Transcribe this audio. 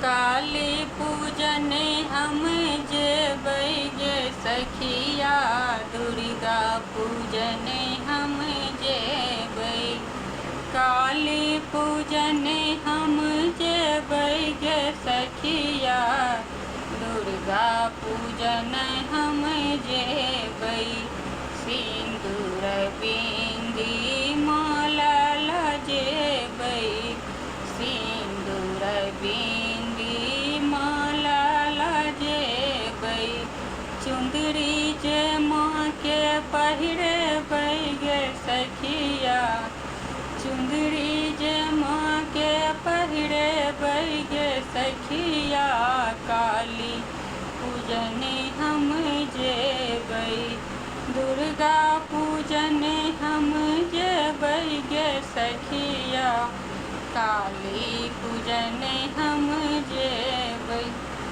काली पूजन हम जेबै गे सखिया, दुर्गा पूजन हम जेबै। काली पूजन हम जेबै गे सखिया, दुर्गा पूजन हम जेबै। सिंदूर बिंदी माला जेबै, सिंदूर बिंदी माला जेबै। चुंदरी जे माँ के पहिरेबै गे सखिया, चुंदरी जे माँ के पहिरेबै गे सखिया। काली पूजन हम जेबै, दुर्गा पूजन हम जेबै गे सखिया। काली पूजन हम